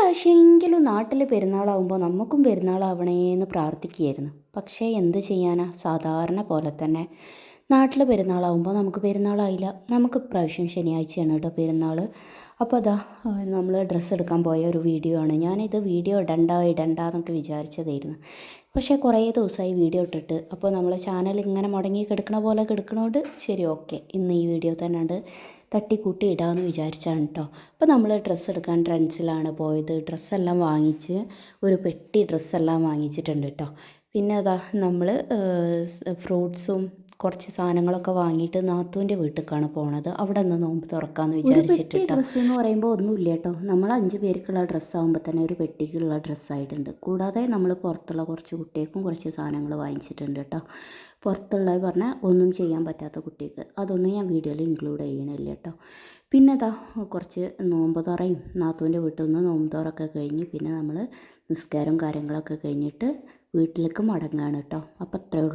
ഇപ്രാവശ്യമെങ്കിലും നാട്ടിൽ പെരുന്നാളാവുമ്പോൾ നമുക്കും പെരുന്നാളാവണേ എന്ന് പ്രാർത്ഥിക്കുകയായിരുന്നു. പക്ഷേ എന്ത് ചെയ്യാനാ, സാധാരണ പോലെ തന്നെ നാട്ടിൽ പെരുന്നാളാവുമ്പോൾ നമുക്ക് പെരുന്നാളായില്ല. നമുക്ക് ഇപ്രാവശ്യം ശനിയാഴ്ചയാണ് കേട്ടോ പെരുന്നാൾ. അപ്പോൾ അതാ നമ്മൾ ഡ്രസ്സ് എടുക്കാൻ പോയ ഒരു വീഡിയോ ആണ്. ഞാനിത് വീഡിയോ ഇടണ്ടെന്നൊക്കെ വിചാരിച്ചതായിരുന്നു. പക്ഷേ കുറേ ദിവസമായി വീഡിയോ ഇട്ടിട്ട്, അപ്പോൾ നമ്മളെ ചാനൽ ഇങ്ങനെ മുടങ്ങി കിടക്കണ പോലെ കിടക്കണോണ്ട് ശരി ഓക്കെ, ഇന്ന് ഈ വീഡിയോ തന്നെ ഉണ്ട് തട്ടിക്കൂട്ടി ഇടാമെന്ന് വിചാരിച്ചാണ് കേട്ടോ. അപ്പോൾ നമ്മൾ ഡ്രസ്സ് എടുക്കാൻ ട്രെൻഡ്സിലാണ് പോയത്. ഡ്രസ്സെല്ലാം വാങ്ങിച്ച് ഒരു പെട്ടി ഡ്രസ്സെല്ലാം വാങ്ങിച്ചിട്ടുണ്ട് കേട്ടോ. പിന്നെ അതാ നമ്മൾ ഫ്രൂട്ട്സും കുറച്ച് സാധനങ്ങളൊക്കെ വാങ്ങിയിട്ട് നാത്തൂൻ്റെ വീട്ടിലേക്കാണ് പോണത്. അവിടെ നിന്ന് നോമ്പ് തുറക്കാമെന്ന് വിചാരിച്ചിട്ട്. ഡ്രസ്സ് എന്ന് പറയുമ്പോൾ ഒന്നുമില്ല കേട്ടോ, നമ്മൾ 5 പേർക്കുള്ള ഡ്രസ്സാകുമ്പോൾ തന്നെ ഒരു പെട്ടിക്കുള്ള ഡ്രസ്സായിട്ടുണ്ട്. കൂടാതെ നമ്മൾ പുറത്തുള്ള കുറച്ച് കുട്ടികൾക്കും കുറച്ച് സാധനങ്ങൾ വാങ്ങിച്ചിട്ടുണ്ട് കേട്ടോ. പുറത്തുള്ളത് പറഞ്ഞാൽ ഒന്നും ചെയ്യാൻ പറ്റാത്ത കുട്ടിക്ക് അതൊന്നും ഞാൻ വീഡിയോയിൽ ഇൻക്ലൂഡ് ചെയ്യണില്ല കേട്ടോ. പിന്നെ അതാ കുറച്ച് നോമ്പ് തുറയും നാത്തൂൻ്റെ വീട്ടിൽ നിന്ന് നോമ്പ് തുറയൊക്കെ കഴിഞ്ഞ് പിന്നെ നമ്മൾ നിസ്കാരം കാര്യങ്ങളൊക്കെ കഴിഞ്ഞിട്ട് വീട്ടിലേക്ക് മടങ്ങുകയാണ് കേട്ടോ. അപ്പോൾ അത്രയേ ഉള്ളൂ.